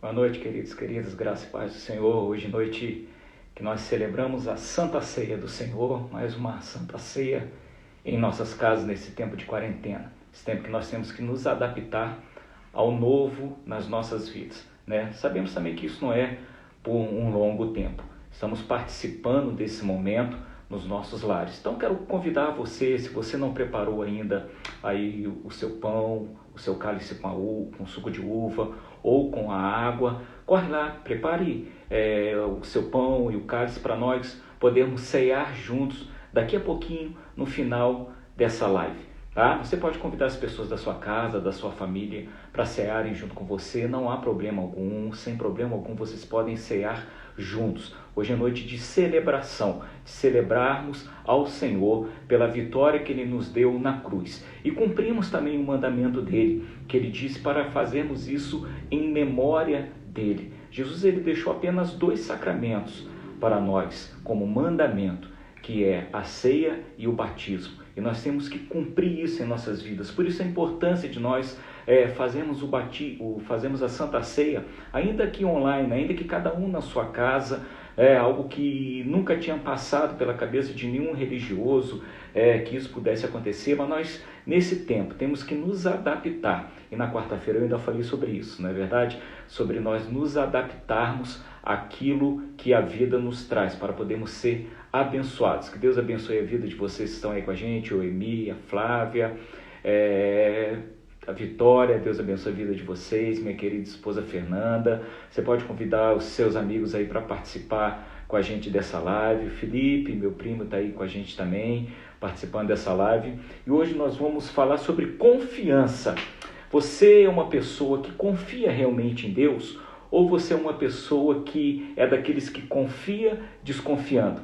Boa noite, queridos, queridas, graça e paz do Senhor. Hoje, noite que nós celebramos a Santa Ceia do Senhor, mais uma Santa Ceia em nossas casas nesse tempo de quarentena. Esse tempo que nós temos que nos adaptar ao novo nas nossas vidas, né? Sabemos também que isso não é por um longo tempo. Estamos participando desse momento nos nossos lares. Então quero convidar você, se você não preparou ainda aí o seu pão, o seu cálice com suco de uva ou com a água, corre lá, prepare o seu pão e o cálice para nós podermos ceiar juntos daqui a pouquinho no final dessa live. Tá? Você pode convidar as pessoas da sua casa, da sua família para cearem junto com você, não há problema algum, sem problema algum vocês podem cear juntos. Hoje é noite de celebração, de celebrarmos ao Senhor pela vitória que Ele nos deu na cruz. E cumprimos também o mandamento dEle, que Ele disse para fazermos isso em memória dEle. Jesus ele deixou apenas 2 sacramentos para nós como mandamento, que é a ceia e o batismo. E nós temos que cumprir isso em nossas vidas. Por isso a importância de nós fazermos a Santa Ceia, ainda que online, ainda que cada um na sua casa, algo que nunca tinha passado pela cabeça de nenhum religioso, que isso pudesse acontecer, mas nós, nesse tempo, temos que nos adaptar. E na quarta-feira eu ainda falei sobre isso, não é verdade? Sobre nós nos adaptarmos àquilo que a vida nos traz, para podermos ser abençoados. Que Deus abençoe a vida de vocês que estão aí com a gente, o Emi, a Flávia, a Vitória. Deus abençoe a vida de vocês, minha querida esposa Fernanda. Você pode convidar os seus amigos aí para participar com a gente dessa live. Felipe, meu primo, está aí com a gente também, participando dessa live. E hoje nós vamos falar sobre confiança. Você é uma pessoa que confia realmente em Deus? Ou você é uma pessoa que é daqueles que confia desconfiando?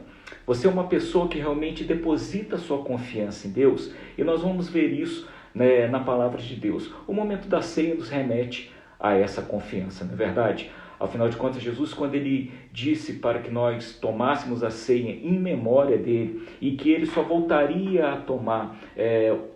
Você é uma pessoa que realmente deposita sua confiança em Deus? E nós vamos ver isso, né, na palavra de Deus. O momento da ceia nos remete a essa confiança, não é verdade? Afinal de contas, Jesus, quando ele disse para que nós tomássemos a ceia em memória dele, e que ele só voltaria a tomar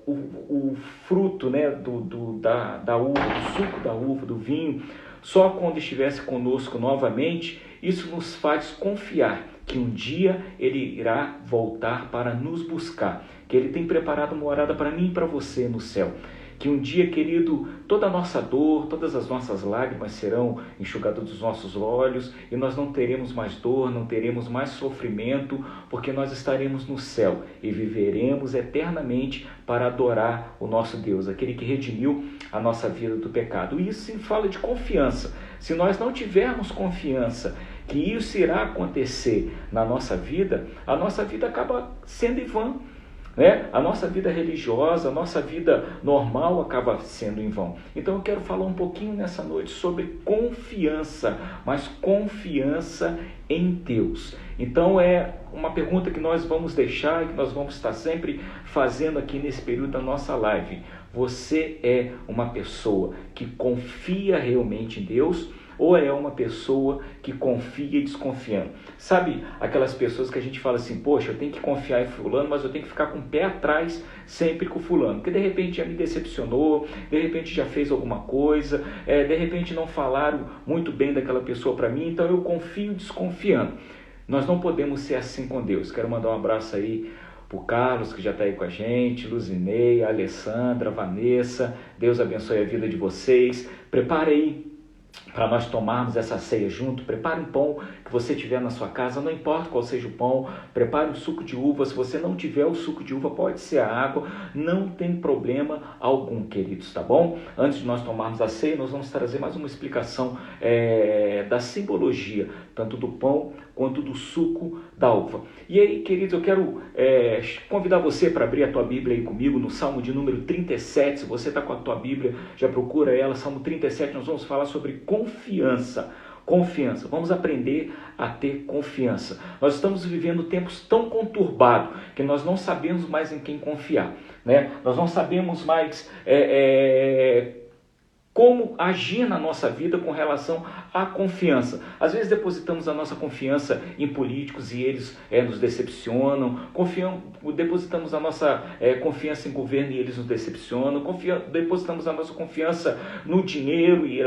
o fruto, né, da uva, do suco da uva, do vinho, só quando estivesse conosco novamente, isso nos faz confiar que um dia Ele irá voltar para nos buscar, que Ele tem preparado uma morada para mim e para você no céu. Que um dia, querido, toda a nossa dor, todas as nossas lágrimas serão enxugadas dos nossos olhos e nós não teremos mais dor, não teremos mais sofrimento, porque nós estaremos no céu e viveremos eternamente para adorar o nosso Deus, aquele que redimiu a nossa vida do pecado. E isso sim fala de confiança. Se nós não tivermos confiança que isso irá acontecer na nossa vida, a nossa vida acaba sendo em vão. A nossa vida religiosa, a nossa vida normal acaba sendo em vão. Então eu quero falar um pouquinho nessa noite sobre confiança, mas confiança em Deus. Então é uma pergunta que nós vamos deixar e que nós vamos estar sempre fazendo aqui nesse período da nossa live. Você é uma pessoa que confia realmente em Deus? Ou é uma pessoa que confia desconfiando? Sabe aquelas pessoas que a gente fala assim, poxa, eu tenho que confiar em fulano, mas eu tenho que ficar com o pé atrás sempre com fulano, porque de repente já me decepcionou, de repente já fez alguma coisa, de repente não falaram muito bem daquela pessoa para mim, então eu confio desconfiando. Nós não podemos ser assim com Deus. Quero mandar um abraço aí para o Carlos, que já está aí com a gente, Luzinei, a Alessandra, a Vanessa. Deus abençoe a vida de vocês. Prepare aí para nós tomarmos essa ceia junto. Prepare um pão que você tiver na sua casa, não importa qual seja o pão. Prepare um suco de uva. Se você não tiver o suco de uva, pode ser a água, não tem problema algum, queridos, tá bom? Antes de nós tomarmos a ceia, nós vamos trazer mais uma explicação da simbologia, tanto do pão quanto do suco da uva. E aí, queridos, eu quero convidar você para abrir a tua Bíblia aí comigo no Salmo de número 37. Se você está com a tua Bíblia, já procura ela, Salmo 37, nós vamos falar sobre confiança. Confiança, vamos aprender a ter confiança. Nós estamos vivendo tempos tão conturbados que nós não sabemos mais em quem confiar, né? Nós não sabemos mais como agir na nossa vida com relação à confiança. Às vezes depositamos a nossa confiança em políticos e eles nos decepcionam, depositamos a nossa confiança em governo e eles nos decepcionam, depositamos a nossa confiança no dinheiro e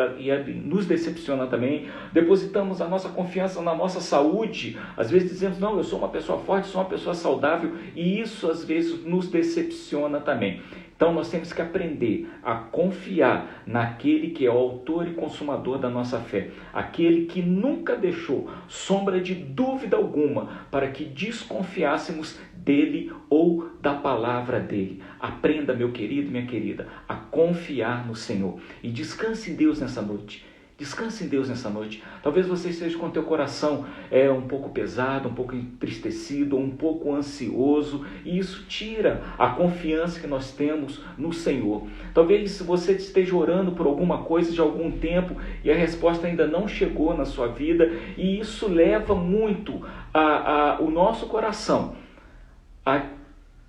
nos decepciona também, depositamos a nossa confiança na nossa saúde, às vezes dizemos, não, eu sou uma pessoa forte, sou uma pessoa saudável, e isso às vezes nos decepciona também. Então nós temos que aprender a confiar naquele que é o autor e consumador da nossa fé, aquele que nunca deixou sombra de dúvida alguma para que desconfiássemos dele ou da palavra dele. Aprenda, meu querido, minha querida, a confiar no Senhor e descanse em Deus nessa noite. Descanse em Deus nessa noite. Talvez você esteja com o teu coração um pouco pesado, um pouco entristecido, um pouco ansioso, e isso tira a confiança que nós temos no Senhor. Talvez você esteja orando por alguma coisa de algum tempo e a resposta ainda não chegou na sua vida, e isso leva muito o nosso coração a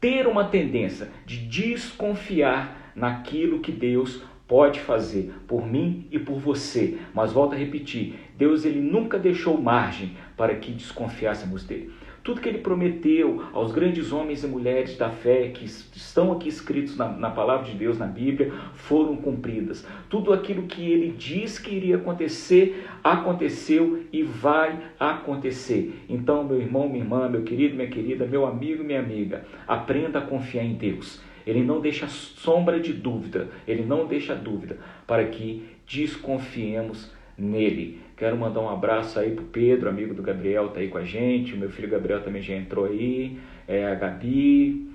ter uma tendência de desconfiar naquilo que Deus pode fazer por mim e por você. Mas volto a repetir, Deus ele nunca deixou margem para que desconfiássemos dele. Tudo que ele prometeu aos grandes homens e mulheres da fé que estão aqui escritos na palavra de Deus, na Bíblia, foram cumpridas. Tudo aquilo que ele diz que iria acontecer, aconteceu e vai acontecer. Então, meu irmão, minha irmã, meu querido, minha querida, meu amigo, minha amiga, aprenda a confiar em Deus. Ele não deixa sombra de dúvida, ele não deixa dúvida para que desconfiemos nele. Quero mandar um abraço aí para o Pedro, amigo do Gabriel, está aí com a gente. O meu filho Gabriel também já entrou aí, a Gabi,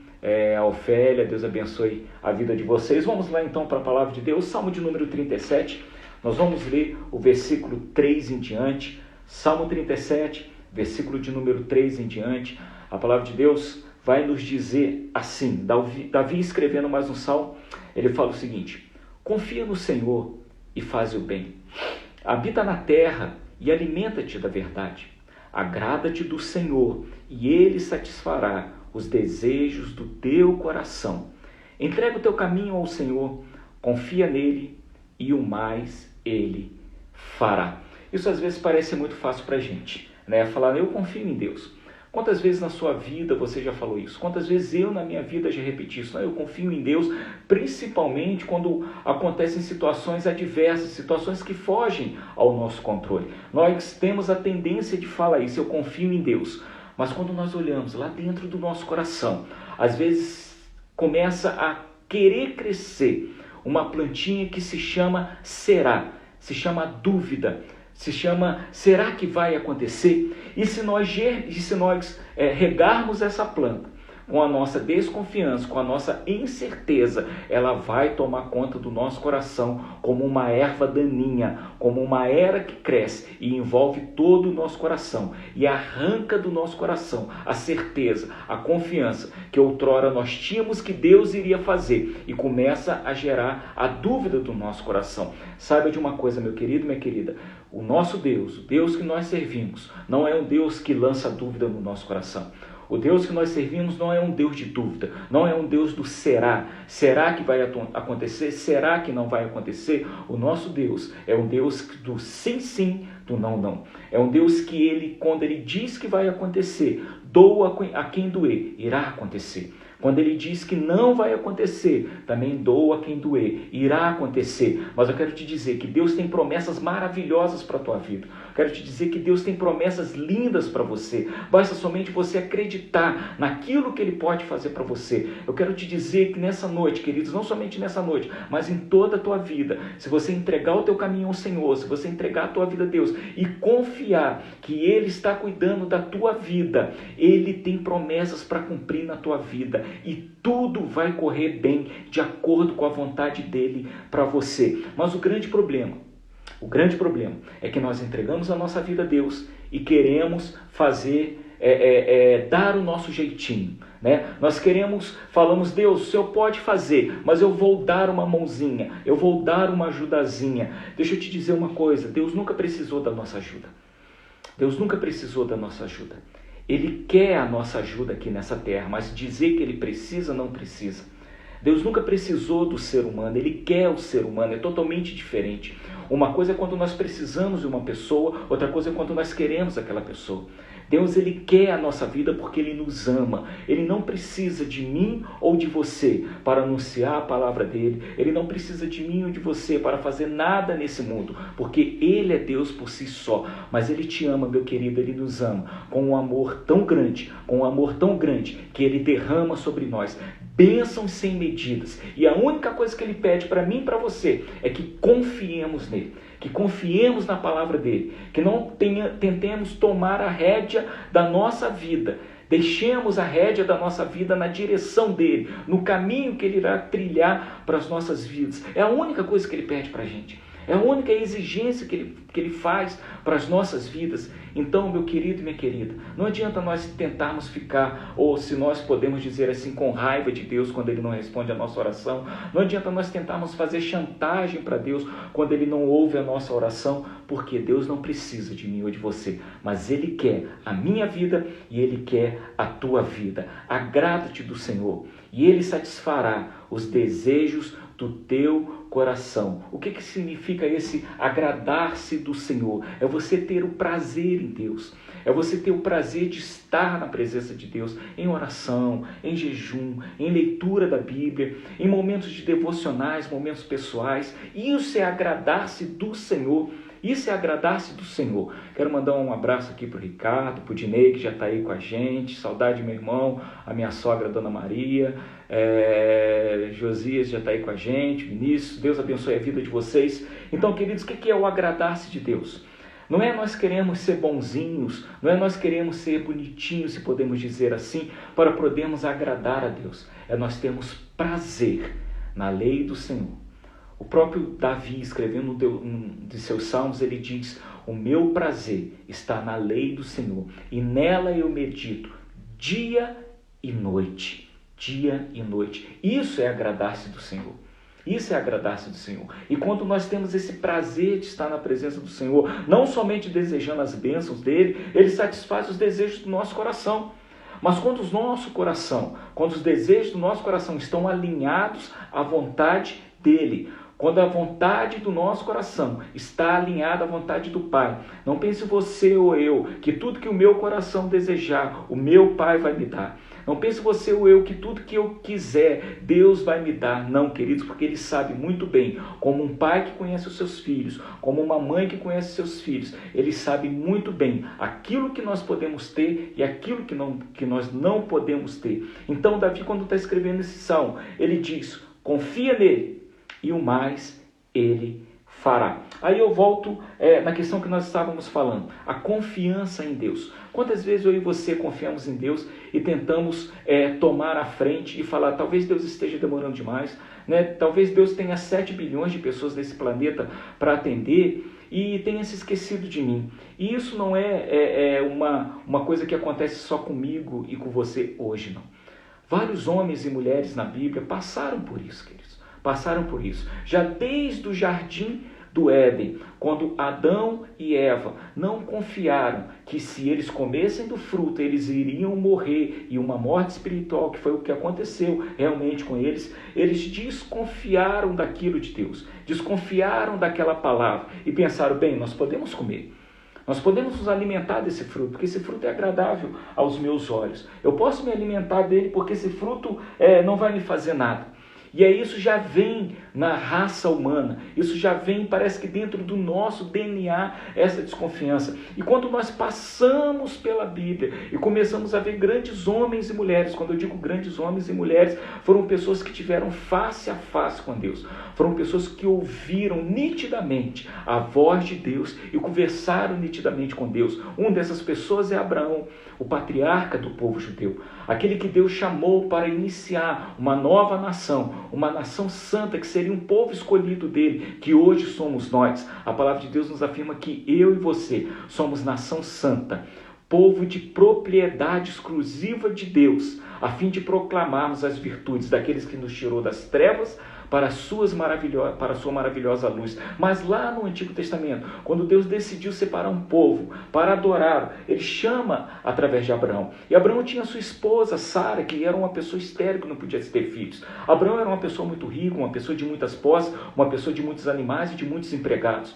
a Ofélia, Deus abençoe a vida de vocês. Vamos lá então para a palavra de Deus, Salmo de número 37. Nós vamos ler o versículo 3 em diante. Salmo 37, versículo de número 3 em diante. A palavra de Deus vai nos dizer assim, Davi escrevendo mais um salmo, ele fala o seguinte: confia no Senhor e faz o bem, habita na terra e alimenta-te da verdade, agrada-te do Senhor e Ele satisfará os desejos do teu coração. Entrega o teu caminho ao Senhor, confia nele e o mais Ele fará. Isso às vezes parece muito fácil para a gente, né? Falar, eu confio em Deus. Quantas vezes na sua vida você já falou isso? Quantas vezes eu na minha vida já repeti isso? Eu confio em Deus, principalmente quando acontecem situações adversas, situações que fogem ao nosso controle. Nós temos a tendência de falar isso, eu confio em Deus. Mas quando nós olhamos lá dentro do nosso coração, às vezes começa a querer crescer uma plantinha que se chama será, se chama dúvida, se chama, será que vai acontecer? E se nós regarmos essa planta com a nossa desconfiança, com a nossa incerteza, ela vai tomar conta do nosso coração como uma erva daninha, como uma era que cresce e envolve todo o nosso coração e arranca do nosso coração a certeza, a confiança que outrora nós tínhamos que Deus iria fazer, e começa a gerar a dúvida do nosso coração. Saiba de uma coisa, meu querido, minha querida, o nosso Deus, o Deus que nós servimos, não é um Deus que lança dúvida no nosso coração. O Deus que nós servimos não é um Deus de dúvida, não é um Deus do será. Será que vai acontecer? Será que não vai acontecer? O nosso Deus é um Deus do sim, sim, do não, não. É um Deus que ele, quando ele diz que vai acontecer, doa a quem doer, irá acontecer. Quando ele diz que não vai acontecer, também doa a quem doer, irá acontecer. Mas eu quero te dizer que Deus tem promessas maravilhosas para a tua vida. Quero te dizer que Deus tem promessas lindas para você. Basta somente você acreditar naquilo que Ele pode fazer para você. Eu quero te dizer que nessa noite, queridos, não somente nessa noite, mas em toda a tua vida, se você entregar o teu caminho ao Senhor, se você entregar a tua vida a Deus e confiar que Ele está cuidando da tua vida, Ele tem promessas para cumprir na tua vida e tudo vai correr bem de acordo com a vontade dEle para você. Mas o grande problema é que nós entregamos a nossa vida a Deus e queremos fazer, dar o nosso jeitinho, né? Nós falamos, Deus, o Senhor pode fazer, mas eu vou dar uma mãozinha, eu vou dar uma ajudazinha. Deixa eu te dizer uma coisa, Deus nunca precisou da nossa ajuda. Deus nunca precisou da nossa ajuda. Ele quer a nossa ajuda aqui nessa terra, mas dizer que Ele precisa, não precisa. Deus nunca precisou do ser humano, Ele quer o ser humano, é totalmente diferente. Uma coisa é quando nós precisamos de uma pessoa, outra coisa é quando nós queremos aquela pessoa. Deus, Ele quer a nossa vida porque Ele nos ama. Ele não precisa de mim ou de você para anunciar a palavra dEle. Ele não precisa de mim ou de você para fazer nada nesse mundo, porque Ele é Deus por si só. Mas Ele te ama, meu querido, Ele nos ama com um amor tão grande, que Ele derrama sobre nós bênçãos sem medidas. E a única coisa que Ele pede para mim e para você é que confiemos nele, que confiemos na palavra dele, que não tentemos tomar a rédea da nossa vida. Deixemos a rédea da nossa vida na direção dele, no caminho que ele irá trilhar para as nossas vidas. É a única coisa que ele pede para a gente. É a única exigência que ele faz para as nossas vidas. Então, meu querido e minha querida, não adianta nós tentarmos ficar, ou se nós podemos dizer assim, com raiva de Deus quando Ele não responde a nossa oração. Não adianta nós tentarmos fazer chantagem para Deus quando Ele não ouve a nossa oração, porque Deus não precisa de mim ou de você, mas Ele quer a minha vida e Ele quer a tua vida. Agrada-te do Senhor e Ele satisfará os desejos do teu coração. O que significa esse agradar-se do Senhor? É você ter o prazer em Deus. É você ter o prazer de estar na presença de Deus, em oração, em jejum, em leitura da Bíblia, em momentos de devocionais, momentos pessoais. Isso é agradar-se do Senhor. Isso é agradar-se do Senhor. Quero mandar um abraço aqui para o Ricardo, para o Dinei, que já está aí com a gente. Saudade do meu irmão, a minha sogra, Dona Maria. Josias já está aí com a gente. Vinícius, Deus abençoe a vida de vocês. Então, queridos, o que é o agradar-se de Deus? Não é nós queremos ser bonzinhos, não é nós queremos ser bonitinhos, se podemos dizer assim, para podermos agradar a Deus. É nós termos prazer na lei do Senhor. O próprio Davi, escrevendo um de seus salmos, ele diz: o meu prazer está na lei do Senhor, e nela eu medito dia e noite. Dia e noite. Isso é agradar-se do Senhor. Isso é agradar-se do Senhor. E quando nós temos esse prazer de estar na presença do Senhor, não somente desejando as bênçãos dele, ele satisfaz os desejos do nosso coração. Mas quando os desejos do nosso coração estão alinhados à vontade dele, quando a vontade do nosso coração está alinhada à vontade do Pai, não pense você ou eu que tudo que o meu coração desejar, o meu Pai vai me dar. Não pense você ou eu que tudo que eu quiser, Deus vai me dar. Não, queridos, porque Ele sabe muito bem, como um pai que conhece os seus filhos, como uma mãe que conhece os seus filhos, Ele sabe muito bem aquilo que nós podemos ter e aquilo que nós não podemos ter. Então, Davi, quando está escrevendo esse salmo, ele diz: confia nele e o mais Ele fará. Aí eu volto na questão que nós estávamos falando, a confiança em Deus. Quantas vezes eu e você confiamos em Deus e tentamos tomar a frente e falar: talvez Deus esteja demorando demais, né? Talvez Deus tenha 7 bilhões de pessoas nesse planeta para atender e tenha se esquecido de mim. E isso não é uma coisa que acontece só comigo e com você hoje, não. Vários homens e mulheres na Bíblia passaram por isso, queridos. Passaram por isso. Já desde o jardim do Éden, quando Adão e Eva não confiaram que se eles comessem do fruto, eles iriam morrer, e uma morte espiritual, que foi o que aconteceu realmente com eles, eles desconfiaram daquilo de Deus, desconfiaram daquela palavra e pensaram: bem, nós podemos comer. Nós podemos nos alimentar desse fruto, porque esse fruto é agradável aos meus olhos. Eu posso me alimentar dele porque esse fruto não vai me fazer nada. E aí isso já vem na raça humana, isso já vem, parece que dentro do nosso DNA, essa desconfiança. E quando nós passamos pela Bíblia e começamos a ver grandes homens e mulheres, quando eu digo grandes homens e mulheres, foram pessoas que tiveram face a face com Deus, foram pessoas que ouviram nitidamente a voz de Deus e conversaram nitidamente com Deus. Uma dessas pessoas é Abraão, o patriarca do povo judeu, aquele que Deus chamou para iniciar uma nova nação, uma nação santa, que seria um povo escolhido dele, que hoje somos nós. A palavra de Deus nos afirma que eu e você somos nação santa, povo de propriedade exclusiva de Deus, a fim de proclamarmos as virtudes daqueles que nos tirou das trevas para a sua maravilhosa luz. Mas lá no Antigo Testamento, quando Deus decidiu separar um povo para adorá-lo, ele chama através de Abraão. E Abraão tinha sua esposa, Sara, que era uma pessoa estéril, que não podia ter filhos. Abraão era uma pessoa muito rica, uma pessoa de muitas posses, uma pessoa de muitos animais e de muitos empregados.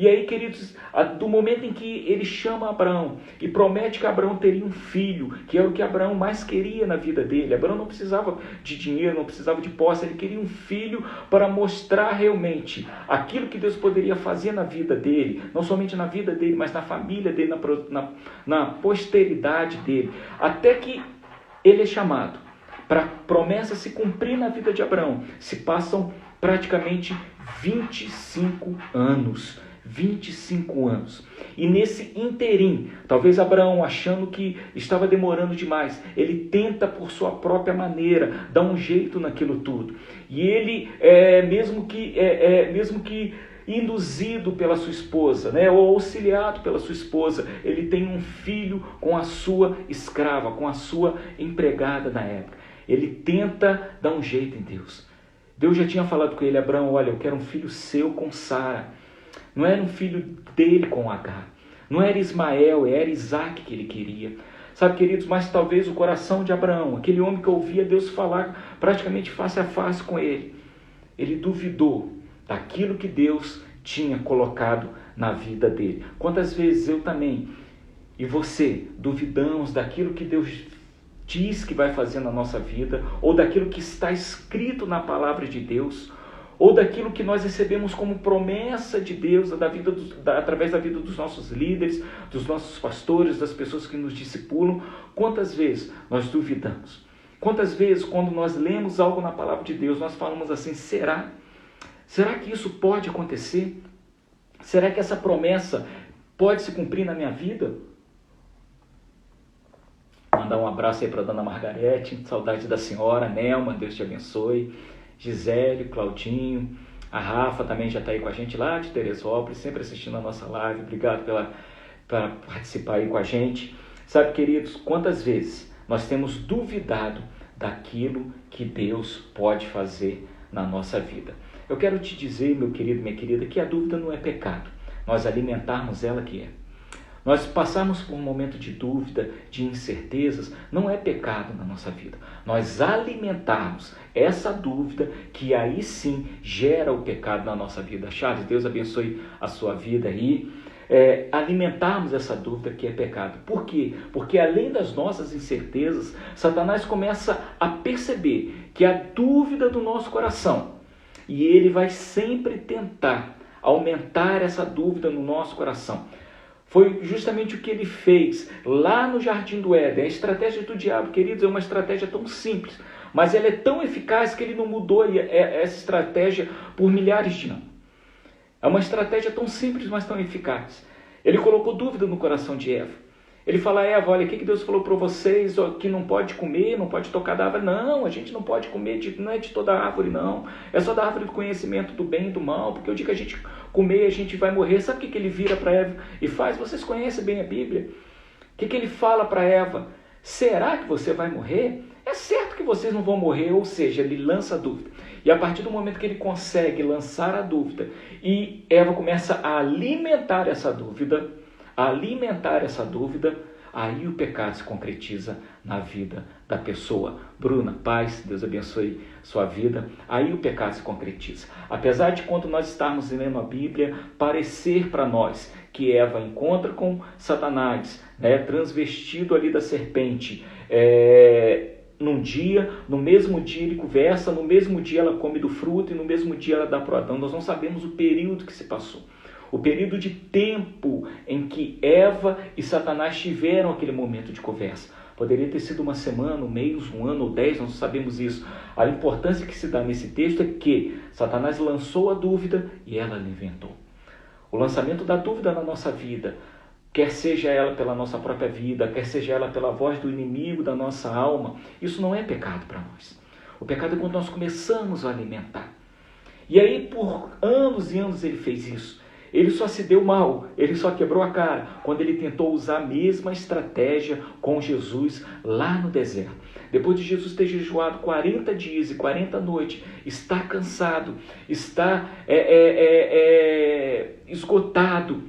E aí, queridos, do momento em que ele chama Abraão e promete que Abraão teria um filho, que era o que Abraão mais queria na vida dele. Abraão não precisava de dinheiro, não precisava de posse, ele queria um filho para mostrar realmente aquilo que Deus poderia fazer na vida dele, não somente na vida dele, mas na família dele, na posteridade dele, até que ele é chamado para a promessa se cumprir na vida de Abraão. Se passam praticamente 25 anos. 25 anos. E nesse interim, talvez Abraão, achando que estava demorando demais, ele tenta por sua própria maneira dar um jeito naquilo tudo. E ele, mesmo que induzido pela sua esposa, ou auxiliado pela sua esposa, ele tem um filho com a sua escrava, com a sua empregada na época. Ele tenta dar um jeito em Deus. Deus já tinha falado com ele: Abraão, olha, eu quero um filho seu com Sara. Não era um filho dele com Agar. Não era Ismael, era Isaac que ele queria. Sabe, queridos, mas talvez o coração de Abraão, aquele homem que ouvia Deus falar praticamente face a face com ele, ele duvidou daquilo que Deus tinha colocado na vida dele. Quantas vezes eu também e você duvidamos daquilo que Deus diz que vai fazer na nossa vida, ou daquilo que está escrito na palavra de Deus, ou daquilo que nós recebemos como promessa de Deus através da vida dos nossos líderes, dos nossos pastores, das pessoas que nos discipulam. Quantas vezes nós duvidamos? Quantas vezes, quando nós lemos algo na palavra de Deus, nós falamos assim: será? Será que isso pode acontecer? Será que essa promessa pode se cumprir na minha vida? Mandar um abraço aí para a dona Margarete, saudade da senhora, Nelma, Deus te abençoe. Gisele, Claudinho, a Rafa também já está aí com a gente lá de Teresópolis, sempre assistindo a nossa live. Obrigado por participar aí com a gente. Sabe, queridos, quantas vezes nós temos duvidado daquilo que Deus pode fazer na nossa vida? Eu quero te dizer, meu querido, minha querida, que a dúvida não é pecado. Nós alimentarmos ela que é. Nós passarmos por um momento de dúvida, de incertezas, não é pecado na nossa vida. Nós alimentarmos essa dúvida, que aí sim gera o pecado na nossa vida. Charles, Deus abençoe a sua vida aí. Alimentarmos essa dúvida que é pecado. Por quê? Porque além das nossas incertezas, Satanás começa a perceber que a dúvida do nosso coração, e ele vai sempre tentar aumentar essa dúvida no nosso coração. Foi justamente o que ele fez lá no Jardim do Éden. A estratégia do diabo, queridos, é uma estratégia tão simples, mas ela é tão eficaz que ele não mudou essa estratégia por milhares de anos. É uma estratégia tão simples, mas tão eficaz. Ele colocou dúvida no coração de Eva. Ele fala: Eva, olha, o que Deus falou para vocês, que não pode comer, não pode tocar da árvore. Não, a gente não pode comer, não é de toda a árvore, não. É só da árvore do conhecimento do bem e do mal, porque o dia que a gente comer, a gente vai morrer. Sabe o que ele vira para Eva e faz? Vocês conhecem bem a Bíblia. O que ele fala para Eva? Será que você vai morrer? É certo que vocês não vão morrer, ou seja, ele lança a dúvida. E a partir do momento que ele consegue lançar a dúvida, e Eva começa a alimentar essa dúvida, aí o pecado se concretiza na vida da pessoa. Bruna, paz, Deus abençoe sua vida. Aí o pecado se concretiza. Apesar de, quando nós estarmos lendo a Bíblia, parecer para nós que Eva encontra com Satanás, transvestido ali da serpente, num dia, no mesmo dia ele conversa, no mesmo dia ela come do fruto e no mesmo dia ela dá para o Adão. Nós não sabemos o período que se passou. O período de tempo em que Eva e Satanás tiveram aquele momento de conversa. Poderia ter sido uma semana, um mês, um ano ou 10, não sabemos isso. A importância que se dá nesse texto é que Satanás lançou a dúvida e ela inventou. O lançamento da dúvida na nossa vida, quer seja ela pela nossa própria vida, quer seja ela pela voz do inimigo da nossa alma, isso não é pecado para nós. O pecado é quando nós começamos a alimentar. E aí, por anos e anos ele fez isso. Ele só se deu mal, ele só quebrou a cara quando ele tentou usar a mesma estratégia com Jesus lá no deserto. Depois de Jesus ter jejuado 40 dias e 40 noites, está cansado, está esgotado.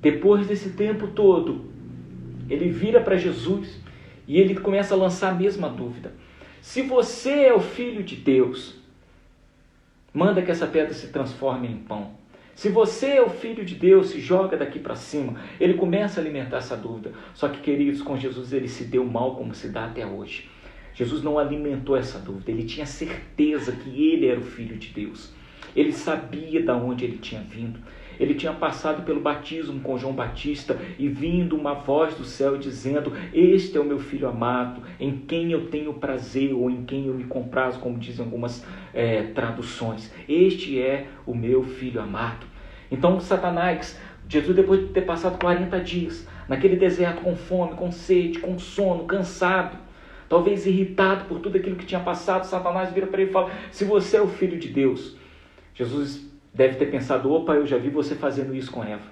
Depois desse tempo todo, ele vira para Jesus e ele começa a lançar a mesma dúvida. Se você é o Filho de Deus, manda que essa pedra se transforme em pão. Se você é o Filho de Deus, se joga daqui para cima. Ele começa a alimentar essa dúvida. Só que, queridos, com Jesus ele se deu mal como se dá até hoje. Jesus não alimentou essa dúvida. Ele tinha certeza que ele era o Filho de Deus. Ele sabia de onde ele tinha vindo. Ele tinha passado pelo batismo com João Batista e vindo uma voz do céu dizendo: este é o meu filho amado, em quem eu tenho prazer, ou em quem eu me comprazo, como dizem algumas traduções. Este é o meu filho amado. Então Satanás, Jesus, depois de ter passado 40 dias naquele deserto com fome, com sede, com sono, cansado, talvez irritado por tudo aquilo que tinha passado, Satanás vira para ele e fala: se você é o Filho de Deus. Jesus deve ter pensado: opa, eu já vi você fazendo isso com Eva,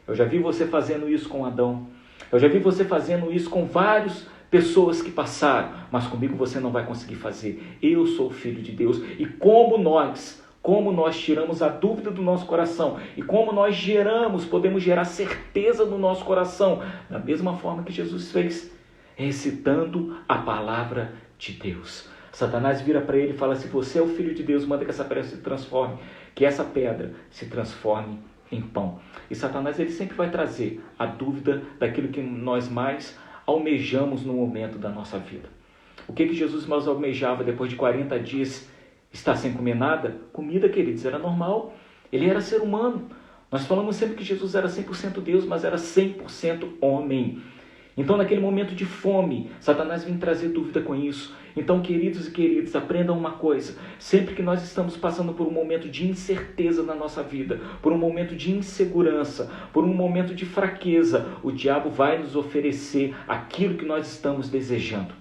eu já vi você fazendo isso com Adão, eu já vi você fazendo isso com várias pessoas que passaram, mas comigo você não vai conseguir fazer. Eu sou o Filho de Deus. E como nós tiramos a dúvida do nosso coração e como nós podemos gerar certeza no nosso coração, da mesma forma que Jesus fez, recitando a palavra de Deus. Satanás vira para ele e fala: se você é o Filho de Deus, manda que essa pedra se transforme, que essa pedra se transforme em pão. E Satanás ele sempre vai trazer a dúvida daquilo que nós mais almejamos no momento da nossa vida. O que Jesus mais almejava depois de 40 dias estar sem comer nada? Comida, queridos, era normal. Ele era ser humano. Nós falamos sempre que Jesus era 100% Deus, mas era 100% homem. Então, naquele momento de fome, Satanás vem trazer dúvida com isso. Então, queridos e queridas, aprendam uma coisa: sempre que nós estamos passando por um momento de incerteza na nossa vida, por um momento de insegurança, por um momento de fraqueza, o diabo vai nos oferecer aquilo que nós estamos desejando.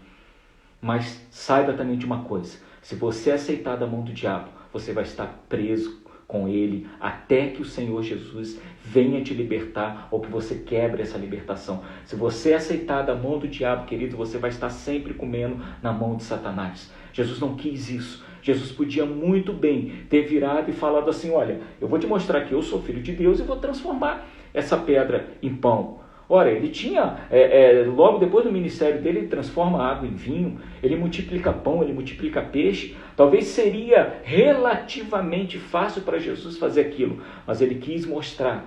Mas saiba também de uma coisa: se você aceitar da mão do diabo, você vai estar preso com ele até que o Senhor Jesus venha te libertar, ou que você quebre essa libertação. Se você aceitar da mão do diabo, querido, você vai estar sempre comendo na mão de Satanás. Jesus não quis isso. Jesus podia muito bem ter virado e falado assim: olha, eu vou te mostrar que eu sou filho de Deus e vou transformar essa pedra em pão. Ora, ele tinha, logo depois do ministério dele, ele transforma água em vinho, ele multiplica pão, ele multiplica peixe. Talvez seria relativamente fácil para Jesus fazer aquilo, mas ele quis mostrar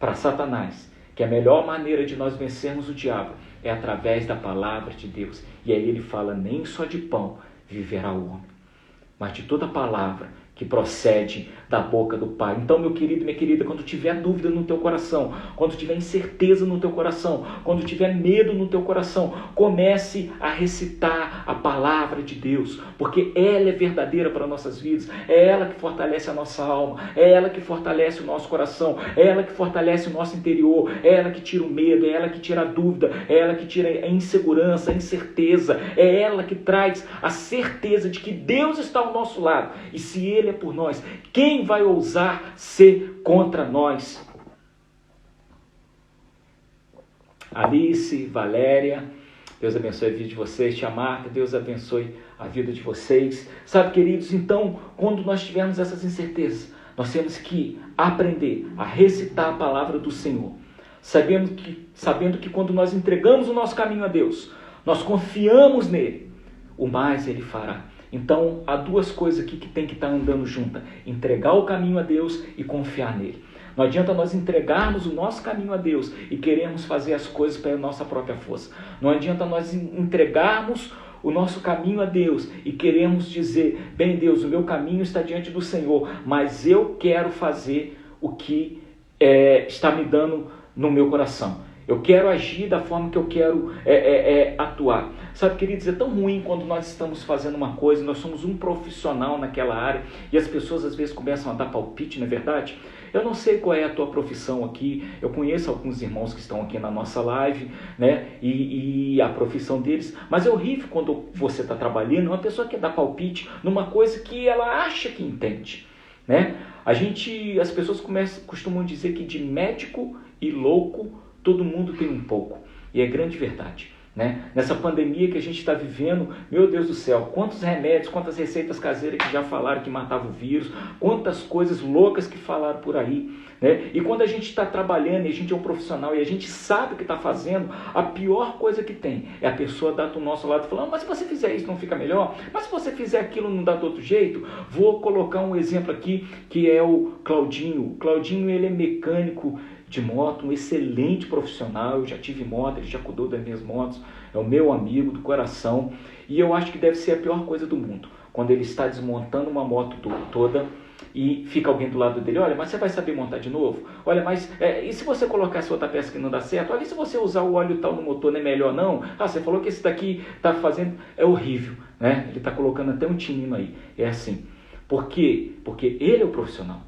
para Satanás que a melhor maneira de nós vencermos o diabo é através da palavra de Deus. E aí ele fala: nem só de pão viverá o homem, mas de toda palavra que procede da boca do Pai. Então, meu querido, minha querida, quando tiver dúvida no teu coração, quando tiver incerteza no teu coração, quando tiver medo no teu coração, comece a recitar a palavra de Deus, porque ela é verdadeira para nossas vidas, é ela que fortalece a nossa alma, é ela que fortalece o nosso coração, é ela que fortalece o nosso interior, é ela que tira o medo, é ela que tira a dúvida, é ela que tira a insegurança, a incerteza, é ela que traz a certeza de que Deus está ao nosso lado, e se Ele é por nós, quem vai ousar ser contra nós? Alice, Valéria, Deus abençoe a vida de vocês. Tia Marta, Deus abençoe a vida de vocês. Sabe, queridos, então, quando nós tivermos essas incertezas, nós temos que aprender a recitar a palavra do Senhor, sabendo que quando nós entregamos o nosso caminho a Deus, nós confiamos nele, o mais Ele fará. Então, há duas coisas aqui que tem que estar andando juntas: entregar o caminho a Deus e confiar nele. Não adianta nós entregarmos o nosso caminho a Deus e queremos fazer as coisas pela nossa própria força. Não adianta nós entregarmos o nosso caminho a Deus e queremos dizer: bem, Deus, o meu caminho está diante do Senhor, mas eu quero fazer o que está me dando no meu coração. Eu quero agir da forma que eu quero atuar. Sabe, queridos, é tão ruim quando nós estamos fazendo uma coisa, nós somos um profissional naquela área e as pessoas às vezes começam a dar palpite, não é verdade? Eu não sei qual é a tua profissão aqui, eu conheço alguns irmãos que estão aqui na nossa live, né? E a profissão deles, mas é horrível quando você está trabalhando, uma pessoa quer dar palpite numa coisa que ela acha que entende. né? As pessoas costumam dizer que de médico e louco todo mundo tem um pouco, e é grande verdade, né? Nessa pandemia que a gente está vivendo, meu Deus do céu, quantos remédios, quantas receitas caseiras que já falaram que matavam o vírus, quantas coisas loucas que falaram por aí, né? E quando a gente está trabalhando e a gente é um profissional e a gente sabe o que está fazendo, a pior coisa que tem é a pessoa dar do nosso lado e falar, mas se você fizer isso não fica melhor? Mas se você fizer aquilo não dá de outro jeito? Vou colocar um exemplo aqui que é o Claudinho. O Claudinho, ele é mecânico de moto, um excelente profissional, eu já tive moto, ele já cuidou das minhas motos, é o meu amigo do coração, e eu acho que deve ser a pior coisa do mundo, quando ele está desmontando uma moto toda e fica alguém do lado dele, olha, mas você vai saber montar de novo? Olha, mas e se você colocar essa outra peça que não dá certo? Olha, e se você usar o óleo tal no motor, não é melhor não? Ah, você falou que esse daqui está fazendo, é horrível, né? Ele está colocando até um tinino aí, é assim. Por quê? Porque ele é o profissional.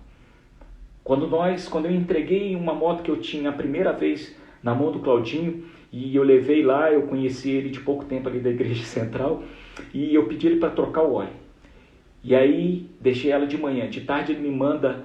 Quando eu entreguei uma moto que eu tinha a primeira vez na mão do Claudinho, e eu levei lá, eu conheci ele de pouco tempo ali da Igreja Central, e eu pedi ele para trocar o óleo. E aí deixei ela de manhã, de tarde ele me manda,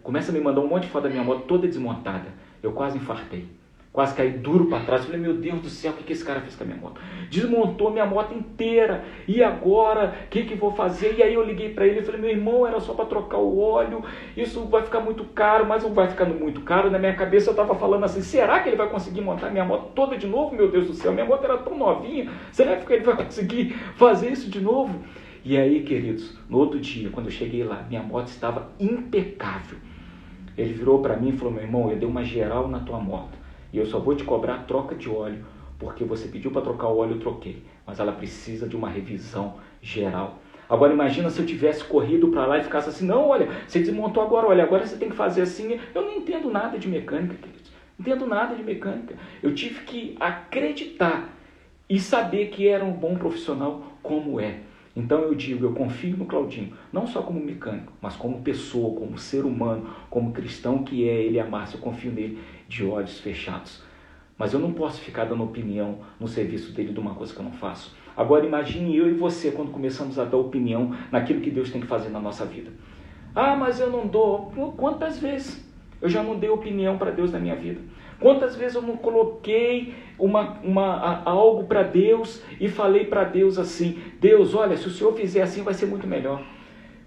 começa a me mandar um monte de foto da minha moto toda desmontada. Eu quase infartei. Quase caí duro para trás. Falei, meu Deus do céu, o que esse cara fez com a minha moto? Desmontou minha moto inteira. E agora? O que vou fazer? E aí eu liguei para ele e falei, meu irmão, era só para trocar o óleo. Isso vai ficar muito caro, mas não vai ficando muito caro. Na minha cabeça eu estava falando assim, será que ele vai conseguir montar minha moto toda de novo? Meu Deus do céu, minha moto era tão novinha. Será que ele vai conseguir fazer isso de novo? E aí, queridos, no outro dia, quando eu cheguei lá, minha moto estava impecável. Ele virou para mim e falou, meu irmão, eu dei uma geral na tua moto. E eu só vou te cobrar a troca de óleo, porque você pediu para trocar o óleo, eu troquei. Mas ela precisa de uma revisão geral. Agora imagina se eu tivesse corrido para lá e ficasse assim, não, olha, você desmontou agora, olha, agora você tem que fazer assim. Eu não entendo nada de mecânica, queridos. Não entendo nada de mecânica. Eu tive que acreditar e saber que era um bom profissional como é. Então eu digo, eu confio no Claudinho, não só como mecânico, mas como pessoa, como ser humano, como cristão que é ele amar, eu confio nele de olhos fechados. Mas eu não posso ficar dando opinião no serviço dele de uma coisa que eu não faço. Agora imagine eu e você quando começamos a dar opinião naquilo que Deus tem que fazer na nossa vida. Ah, mas eu não dou. Quantas vezes eu já não dei opinião para Deus na minha vida? Quantas vezes eu não coloquei algo para Deus e falei para Deus assim, Deus, olha, se o Senhor fizer assim vai ser muito melhor.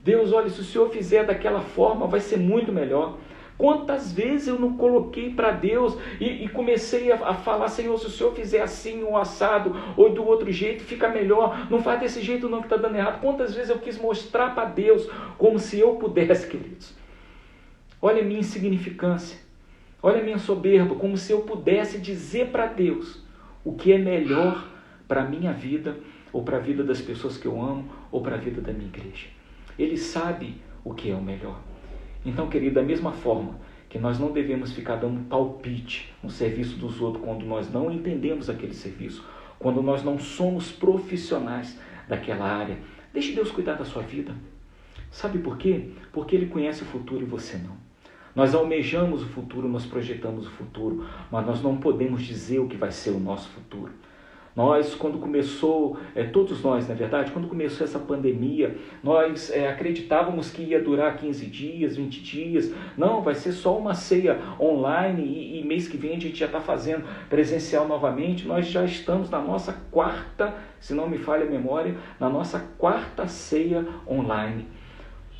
Deus, olha, se o Senhor fizer daquela forma vai ser muito melhor. Quantas vezes eu não coloquei para Deus e comecei a falar, Senhor, se o Senhor fizer assim, um assado, ou do outro jeito, fica melhor. Não faz desse jeito não que está dando errado. Quantas vezes eu quis mostrar para Deus como se eu pudesse, queridos. Olha a minha insignificância. Olha a minha soberba, como se eu pudesse dizer para Deus o que é melhor para a minha vida, ou para a vida das pessoas que eu amo, ou para a vida da minha igreja. Ele sabe o que é o melhor. Então, querido, da mesma forma que nós não devemos ficar dando palpite no serviço dos outros quando nós não entendemos aquele serviço, quando nós não somos profissionais daquela área, deixe Deus cuidar da sua vida. Sabe por quê? Porque Ele conhece o futuro e você não. Nós almejamos o futuro, nós projetamos o futuro, mas nós não podemos dizer o que vai ser o nosso futuro. Nós, quando começou, todos nós, na verdade, quando começou essa pandemia, nós acreditávamos que ia durar 15 dias, 20 dias. Não, vai ser só uma ceia online e mês que vem a gente já está fazendo presencial novamente. Nós já estamos na nossa quarta, se não me falha a memória, na nossa quarta ceia online.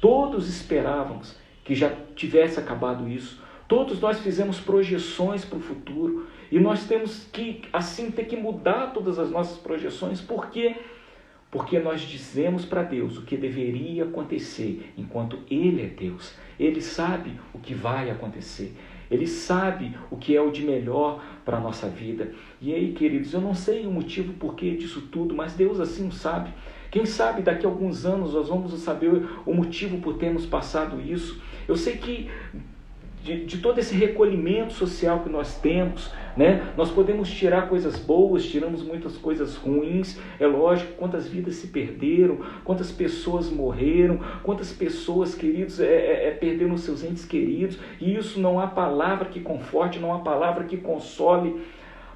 Todos esperávamos que já tivesse acabado isso. Todos nós fizemos projeções para o futuro e nós temos que, assim, ter que mudar todas as nossas projeções. Por quê? Porque nós dizemos para Deus o que deveria acontecer enquanto Ele é Deus. Ele sabe o que vai acontecer. Ele sabe o que é o de melhor para a nossa vida. E aí, queridos, eu não sei o motivo porquê disso tudo, mas Deus assim o sabe. Quem sabe daqui a alguns anos nós vamos saber o motivo por termos passado isso. Eu sei que de todo esse recolhimento social que nós temos, né, nós podemos tirar coisas boas, tiramos muitas coisas ruins. É lógico, quantas vidas se perderam, quantas pessoas morreram, quantas pessoas, queridos, perderam seus entes queridos. E isso não há palavra que conforte, não há palavra que console.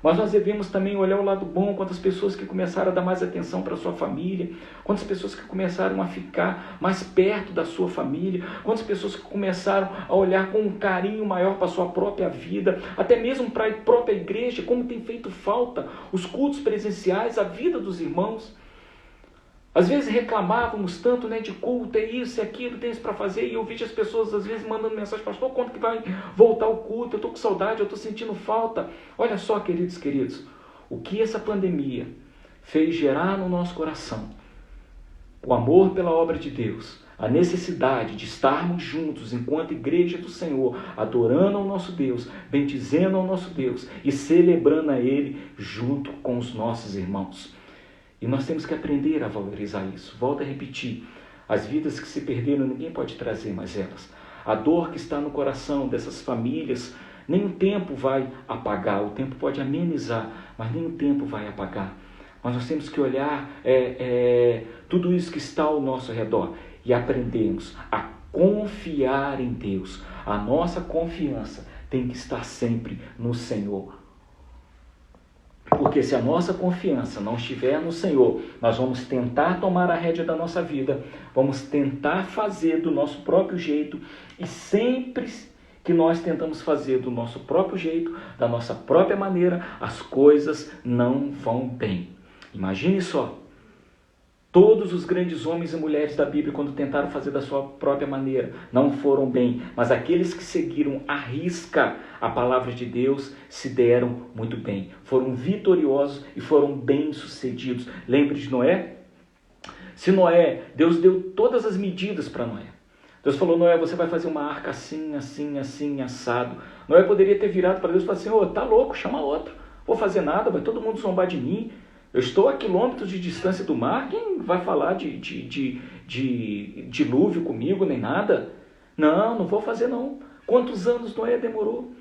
Mas nós devemos também olhar o lado bom, quantas pessoas que começaram a dar mais atenção para a sua família, quantas pessoas que começaram a ficar mais perto da sua família, quantas pessoas que começaram a olhar com um carinho maior para a sua própria vida, até mesmo para a própria igreja, como tem feito falta os cultos presenciais, a vida dos irmãos. Às vezes reclamávamos tanto, de culto, é isso, é aquilo, tem isso para fazer, e eu vejo as pessoas às vezes mandando mensagem: pastor, quando que vai voltar o culto? Eu estou com saudade, eu estou sentindo falta. Olha só, queridos, o que essa pandemia fez gerar no nosso coração: o amor pela obra de Deus, a necessidade de estarmos juntos enquanto igreja do Senhor, adorando ao nosso Deus, bendizendo ao nosso Deus e celebrando a Ele junto com os nossos irmãos. E nós temos que aprender a valorizar isso. Volto a repetir, as vidas que se perderam, ninguém pode trazer mais elas. A dor que está no coração dessas famílias, nem o tempo vai apagar, o tempo pode amenizar, mas nem o tempo vai apagar. Mas nós temos que olhar tudo isso que está ao nosso redor e aprendermos a confiar em Deus. A nossa confiança tem que estar sempre no Senhor. Porque se a nossa confiança não estiver no Senhor, nós vamos tentar tomar a rédea da nossa vida, vamos tentar fazer do nosso próprio jeito, e sempre que nós tentamos fazer do nosso próprio jeito, da nossa própria maneira, as coisas não vão bem. Imagine só, todos os grandes homens e mulheres da Bíblia, quando tentaram fazer da sua própria maneira, não foram bem. Mas aqueles que seguiram à risca a palavra de Deus se deram muito bem. Foram vitoriosos e foram bem-sucedidos. Lembre de Noé? Se Noé, Deus deu todas as medidas para Noé. Deus falou: Noé, você vai fazer uma arca assim, assim, assim, assado. Noé poderia ter virado para Deus e falado assim: tá louco, chama outro. Vou fazer nada, vai todo mundo zombar de mim. Eu estou a quilômetros de distância do mar, quem vai falar de dilúvio comigo, nem nada? Não vou fazer não. Quantos anos Noé demorou?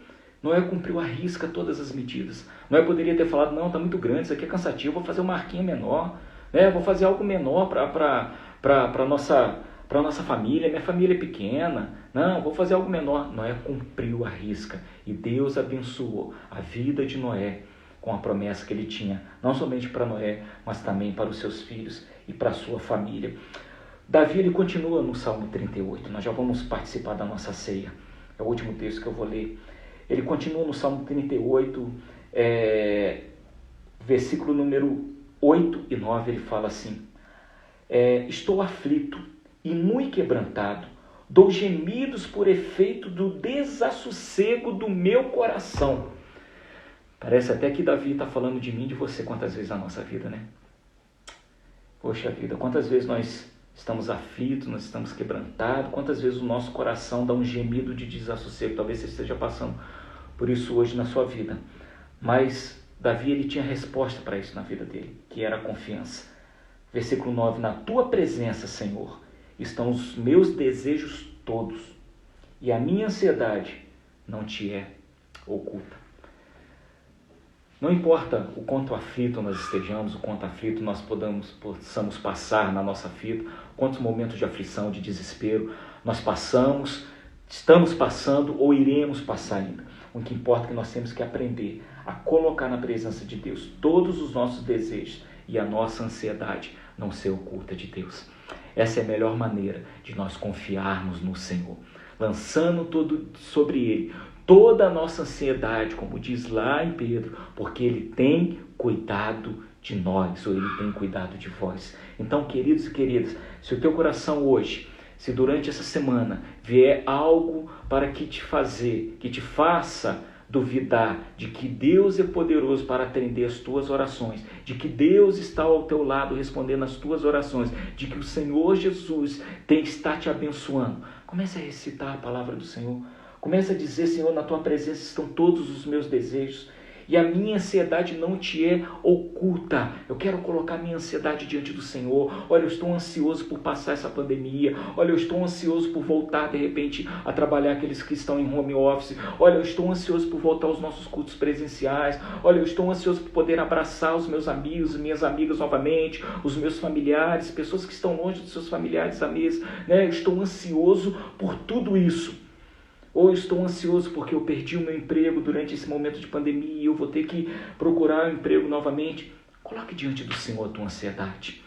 Noé cumpriu à risca todas as medidas. Noé poderia ter falado: não, está muito grande, isso aqui é cansativo, vou fazer uma arquinha menor, vou fazer algo menor para a nossa família, minha família é pequena, não, vou fazer algo menor. Noé cumpriu à risca e Deus abençoou a vida de Noé com a promessa que ele tinha, não somente para Noé, mas também para os seus filhos e para a sua família. Davi, ele continua no Salmo 38, nós já vamos participar da nossa ceia, é o último texto que eu vou ler. Ele continua no Salmo 38, versículo número 8 e 9, ele fala assim: estou aflito e muito quebrantado, dou gemidos por efeito do desassossego do meu coração. Parece até que Davi está falando de mim e de você quantas vezes na nossa vida, né? Poxa vida, quantas vezes nós estamos aflitos, nós estamos quebrantados, quantas vezes o nosso coração dá um gemido de desassossego. Talvez você esteja passando por isso hoje na sua vida. Mas Davi, ele tinha resposta para isso na vida dele, que era a confiança. Versículo 9: na tua presença, Senhor, estão os meus desejos todos, e a minha ansiedade não te é oculta. Não importa o quanto aflito nós estejamos, o quanto aflito nós possamos passar na nossa vida, quantos momentos de aflição, de desespero nós passamos, estamos passando ou iremos passar ainda. O que importa é que nós temos que aprender a colocar na presença de Deus todos os nossos desejos e a nossa ansiedade não ser oculta de Deus. Essa é a melhor maneira de nós confiarmos no Senhor, lançando tudo sobre Ele, toda a nossa ansiedade, como diz lá em Pedro, porque Ele tem cuidado de nós, ou Ele tem cuidado de vós. Então, queridos e queridas, se o teu coração hoje, se durante essa semana vier algo para que te faça duvidar de que Deus é poderoso para atender as tuas orações, de que Deus está ao teu lado respondendo as tuas orações, de que o Senhor Jesus está te abençoando, comece a recitar a palavra do Senhor. Comece a dizer: Senhor, na tua presença estão todos os meus desejos e a minha ansiedade não te é oculta. Eu quero colocar minha ansiedade diante do Senhor. Olha, eu estou ansioso por passar essa pandemia. Olha, eu estou ansioso por voltar de repente a trabalhar aqueles que estão em home office. Olha, eu estou ansioso por voltar aos nossos cultos presenciais. Olha, eu estou ansioso por poder abraçar os meus amigos e minhas amigas novamente, os meus familiares, pessoas que estão longe dos seus familiares à mesa, né? Eu estou ansioso por tudo isso. Ou eu estou ansioso porque eu perdi o meu emprego durante esse momento de pandemia e eu vou ter que procurar um emprego novamente. Coloque diante do Senhor a tua ansiedade.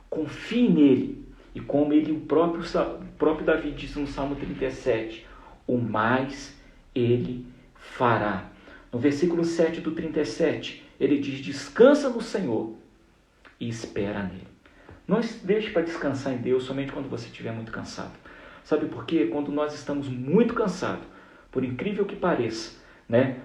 Confie nele. E como ele, o próprio Davi disse no Salmo 37, o mais ele fará. No versículo 7 do 37, ele diz, descansa no Senhor e espera nele. Não deixe para descansar em Deus somente quando você estiver muito cansado. Sabe por quê? Quando nós estamos muito cansados, por incrível que pareça,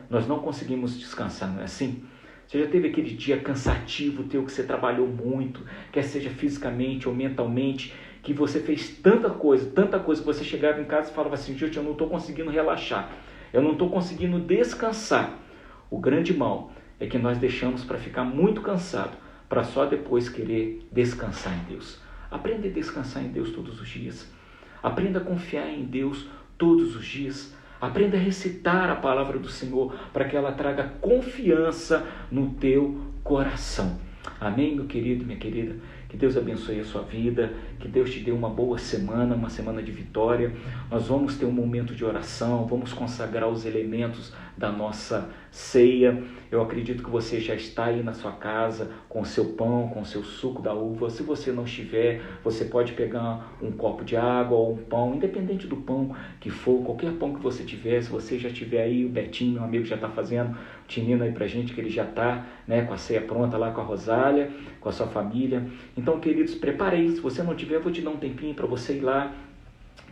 nós não conseguimos descansar, não é assim? Você já teve aquele dia cansativo teu que você trabalhou muito, quer seja fisicamente ou mentalmente, que você fez tanta coisa, que você chegava em casa e falava assim, gente, eu não estou conseguindo relaxar, eu não estou conseguindo descansar. O grande mal é que nós deixamos para ficar muito cansado, para só depois querer descansar em Deus. Aprenda a descansar em Deus todos os dias. Aprenda a confiar em Deus todos os dias. Aprenda a recitar a palavra do Senhor para que ela traga confiança no teu coração. Amém, meu querido, minha querida? Que Deus abençoe a sua vida, que Deus te dê uma boa semana, uma semana de vitória. Nós vamos ter um momento de oração, vamos consagrar os elementos da nossa ceia. Eu acredito que você já está aí na sua casa com o seu pão, com o seu suco da uva. Se você não estiver, você pode pegar um copo de água ou um pão, independente do pão que for, qualquer pão que você tiver. Se você já estiver aí, o Betinho, meu amigo, já está fazendo o tinino aí pra gente, que ele já está com a ceia pronta lá com a Rosália, com a sua família. Então, queridos, prepare aí. Se você não tiver, eu vou te dar um tempinho para você ir lá,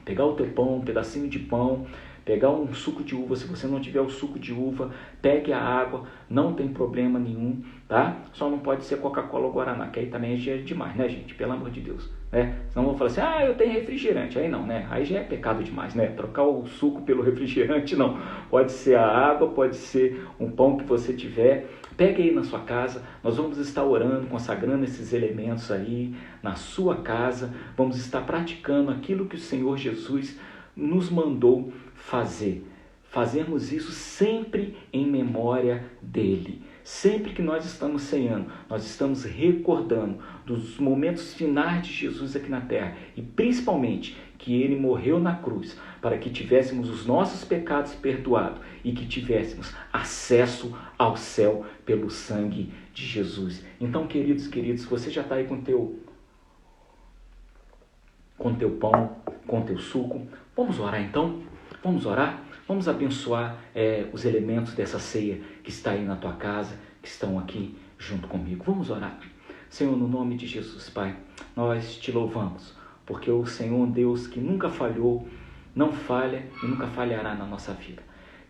pegar o teu pão, um pedacinho de pão, pegar um suco de uva. Se você não tiver o suco de uva, pegue a água, não tem problema nenhum, tá? Só não pode ser Coca-Cola ou Guaraná, que aí também é demais, né, gente? Pelo amor de Deus, Senão vão falar assim, eu tenho refrigerante. Aí não, Aí já é pecado demais, Trocar o suco pelo refrigerante, não. Pode ser a água, pode ser um pão que você tiver. Pegue aí na sua casa, nós vamos estar orando, consagrando esses elementos aí na sua casa. Vamos estar praticando aquilo que o Senhor Jesus nos mandou fazer. Fazermos isso sempre em memória dele. Sempre que nós estamos ceando, nós estamos recordando dos momentos finais de Jesus aqui na terra e principalmente que ele morreu na cruz para que tivéssemos os nossos pecados perdoados e que tivéssemos acesso ao céu pelo sangue de Jesus. Então, queridos, você já está aí com teu pão, com teu suco. Vamos orar então? Vamos orar? Vamos abençoar os elementos dessa ceia que está aí na tua casa, que estão aqui junto comigo. Vamos orar. Senhor, no nome de Jesus, Pai, nós te louvamos, porque o Senhor é um Deus que nunca falhou, não falha e nunca falhará na nossa vida.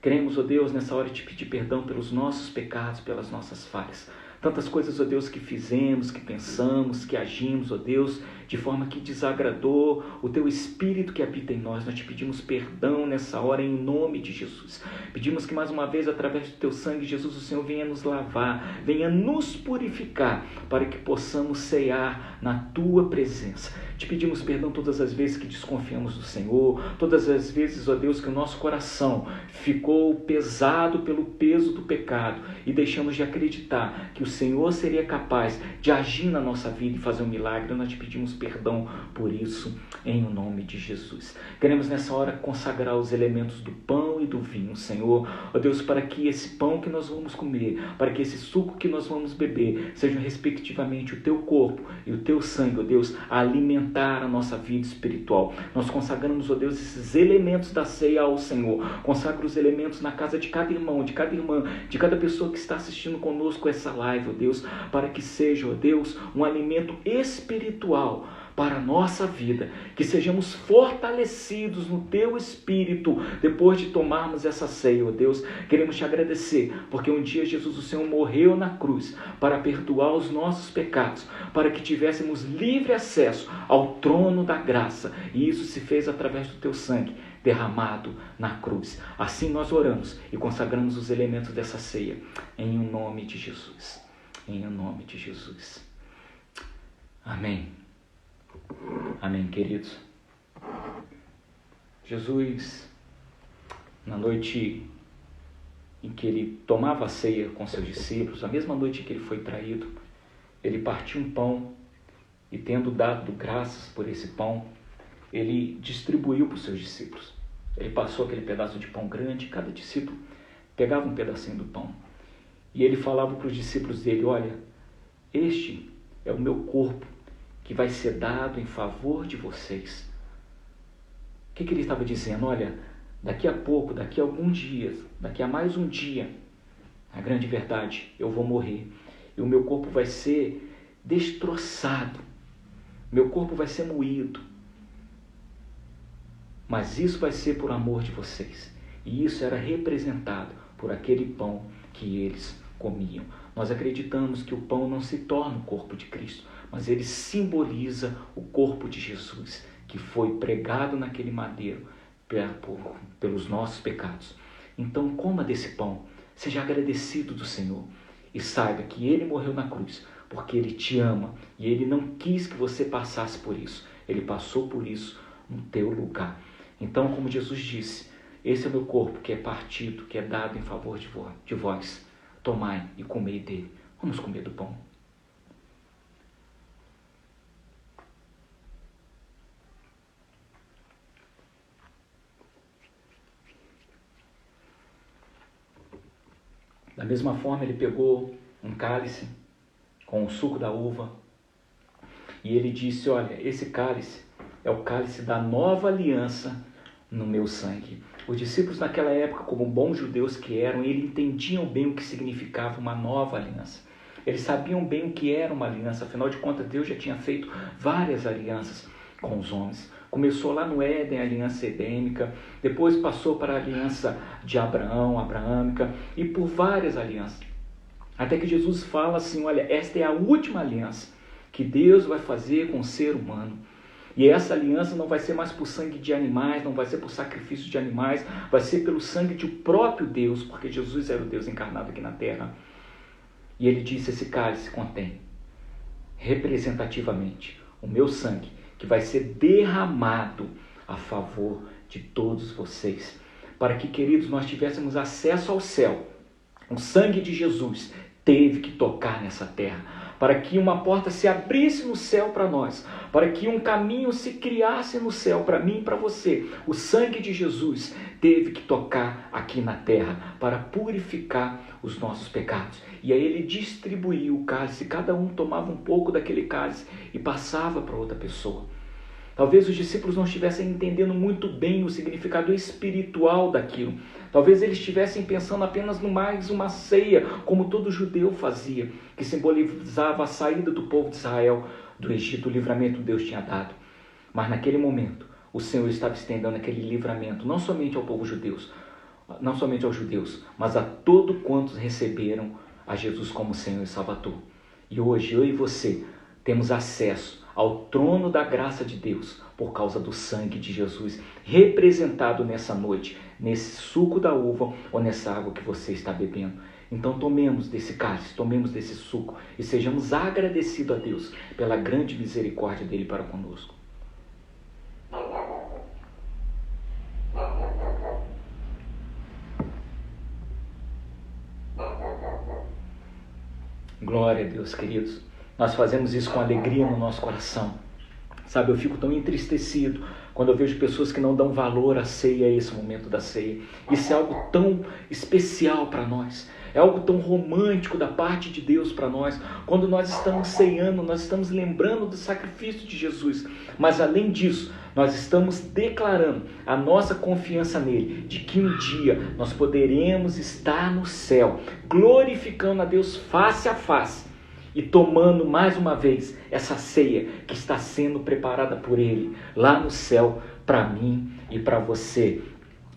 Queremos, ó Deus, nessa hora te pedir perdão pelos nossos pecados, pelas nossas falhas. Tantas coisas, ó Deus, que fizemos, que pensamos, que agimos, ó Deus, de forma que desagradou o teu Espírito que habita em nós. Nós te pedimos perdão nessa hora em nome de Jesus. Pedimos que mais uma vez, através do teu sangue, Jesus, o Senhor venha nos lavar, venha nos purificar, para que possamos cear na tua presença. Te pedimos perdão todas as vezes que desconfiamos do Senhor, todas as vezes, ó Deus, que o nosso coração ficou pesado pelo peso do pecado e deixamos de acreditar que o Senhor seria capaz de agir na nossa vida e fazer um milagre. Nós te pedimos perdão por isso, em nome de Jesus. Queremos nessa hora consagrar os elementos do pão e do vinho, Senhor, ó Deus, para que esse pão que nós vamos comer, para que esse suco que nós vamos beber, sejam respectivamente o teu corpo e o teu sangue, ó Deus, a alimentar a nossa vida espiritual. Nós consagramos, ó Deus, esses elementos da ceia ao Senhor. Consagra os elementos na casa de cada irmão, de cada irmã, de cada pessoa que está assistindo conosco essa live, ó Deus, para que seja, ó Deus, um alimento espiritual para a nossa vida, que sejamos fortalecidos no teu Espírito depois de tomarmos essa ceia, ó Deus. Queremos te agradecer, porque um dia Jesus, o Senhor, morreu na cruz para perdoar os nossos pecados, para que tivéssemos livre acesso ao trono da graça, e isso se fez através do teu sangue derramado na cruz. Assim nós oramos e consagramos os elementos dessa ceia, em nome de Jesus. Em nome de Jesus. Amém. Amém, queridos. Jesus, na noite em que ele tomava a ceia com seus discípulos, a mesma noite em que ele foi traído, ele partiu um pão e e tendo dado graças por esse pão, ele distribuiu para os seus discípulos. Ele passou aquele pedaço de pão grande, cada discípulo pegava um pedacinho do pão. E ele falava para os discípulos dele, olha, este é o meu corpo que vai ser dado em favor de vocês. O que ele estava dizendo? Olha, daqui a pouco, daqui a alguns dias, daqui a mais um dia, a grande verdade, eu vou morrer. E o meu corpo vai ser destroçado. Meu corpo vai ser moído. Mas isso vai ser por amor de vocês. E isso era representado por aquele pão que eles comiam. Nós acreditamos que o pão não se torna o corpo de Cristo, mas ele simboliza o corpo de Jesus, que foi pregado naquele madeiro pelos nossos pecados. Então coma desse pão, seja agradecido do Senhor e saiba que ele morreu na cruz porque ele te ama e ele não quis que você passasse por isso. Ele passou por isso no teu lugar. Então, como Jesus disse, esse é o meu corpo que é partido, que é dado em favor de vós. Tomai e comei dele. Vamos comer do pão. Da mesma forma, ele pegou um cálice com o suco da uva e ele disse, olha, esse cálice é o cálice da nova aliança no meu sangue. Os discípulos naquela época, como bons judeus que eram, eles entendiam bem o que significava uma nova aliança. Eles sabiam bem o que era uma aliança, afinal de contas Deus já tinha feito várias alianças com os homens. Começou lá no Éden, a aliança edêmica, depois passou para a aliança de Abraão, abraâmica, e por várias alianças. Até que Jesus fala assim, olha, esta é a última aliança que Deus vai fazer com o ser humano. E essa aliança não vai ser mais por sangue de animais, não vai ser por sacrifício de animais, vai ser pelo sangue de próprio Deus, porque Jesus era o Deus encarnado aqui na terra. E ele disse, esse cálice contém, representativamente, o meu sangue, que vai ser derramado a favor de todos vocês, para que, queridos, nós tivéssemos acesso ao céu. O sangue de Jesus teve que tocar nessa terra, para que uma porta se abrisse no céu para nós, para que um caminho se criasse no céu para mim e para você. O sangue de Jesus teve que tocar aqui na terra para purificar os nossos pecados. E aí ele distribuiu o cálice, cada um tomava um pouco daquele cálice e passava para outra pessoa. Talvez os discípulos não estivessem entendendo muito bem o significado espiritual daquilo. Talvez eles estivessem pensando apenas no mais uma ceia, como todo judeu fazia, que simbolizava a saída do povo de Israel do Egito, o livramento que Deus tinha dado. Mas naquele momento, o Senhor estava estendendo aquele livramento, não somente ao povo judeu, não somente aos judeus, mas a todos quantos receberam a Jesus como Senhor e Salvador. E hoje, eu e você, temos acesso ao trono da graça de Deus por causa do sangue de Jesus, representado nessa noite, nesse suco da uva ou nessa água que você está bebendo. Então tomemos desse cálice, tomemos desse suco e sejamos agradecidos a Deus pela grande misericórdia dele para conosco. Glória a Deus, queridos. Nós fazemos isso com alegria no nosso coração. Sabe, eu fico tão entristecido quando eu vejo pessoas que não dão valor à ceia, a esse momento da ceia. Isso é algo tão especial para nós. É algo tão romântico da parte de Deus para nós. Quando nós estamos ceando, nós estamos lembrando do sacrifício de Jesus. Mas além disso, nós estamos declarando a nossa confiança nele, de que um dia nós poderemos estar no céu, glorificando a Deus face a face. E tomando mais uma vez essa ceia que está sendo preparada por Ele lá no céu para mim e para você.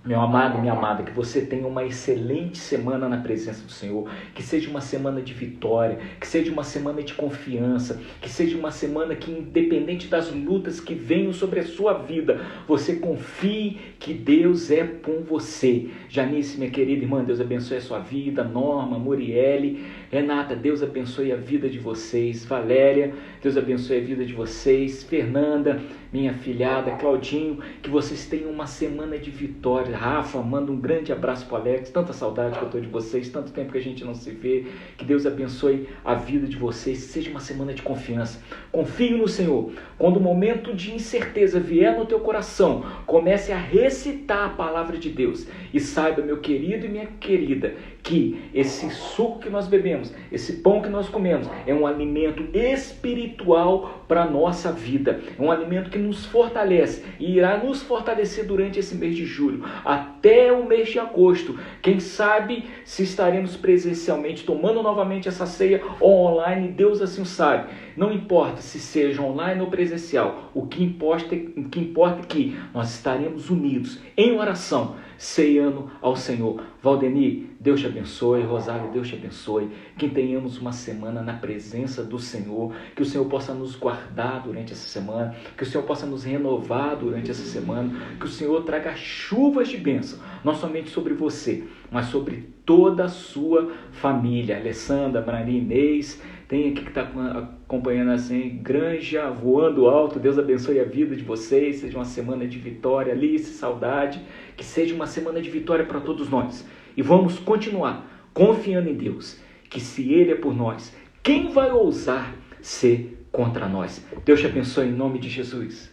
Meu amado, minha amada, que você tenha uma excelente semana na presença do Senhor, que seja uma semana de vitória, que seja uma semana de confiança, que seja uma semana que, independente das lutas que venham sobre a sua vida, você confie que Deus é com você. Janice, minha querida irmã, Deus abençoe a sua vida. Norma, Muriele, Renata, Deus abençoe a vida de vocês. Valéria, Deus abençoe a vida de vocês. Fernanda, minha filhada, Claudinho, que vocês tenham uma semana de vitória. Rafa, manda um grande abraço para o Alex, tanta saudade que eu estou de vocês, tanto tempo que a gente não se vê. Que Deus abençoe a vida de vocês, seja uma semana de confiança. Confie no Senhor. Quando o momento de incerteza vier no teu coração, comece a recitar a palavra de Deus e saiba, meu querido e minha querida, que esse suco que nós bebemos, esse pão que nós comemos, é um alimento espiritual para a nossa vida. É um alimento que nos fortalece e irá nos fortalecer durante esse mês de julho, até o mês de agosto. Quem sabe se estaremos presencialmente tomando novamente essa ceia ou online, Deus assim o sabe. Não importa se seja online ou presencial, o que importa é que nós estaremos unidos em oração, ceando ao Senhor. Valdemir, Deus te abençoe. Rosário, Deus te abençoe. Que tenhamos uma semana na presença do Senhor, que o Senhor possa nos guardar durante essa semana, que o Senhor possa nos renovar durante essa semana, que o Senhor traga chuvas de bênção, não somente sobre você, mas sobre toda a sua família. Alessandra, Maria Inês, tem aqui que está acompanhando assim, Granja voando alto. Deus abençoe a vida de vocês, seja uma semana de vitória. Alice, saudade, que seja uma semana de vitória para todos nós. E vamos continuar confiando em Deus, que se Ele é por nós, quem vai ousar ser contra nós? Deus te abençoe em nome de Jesus.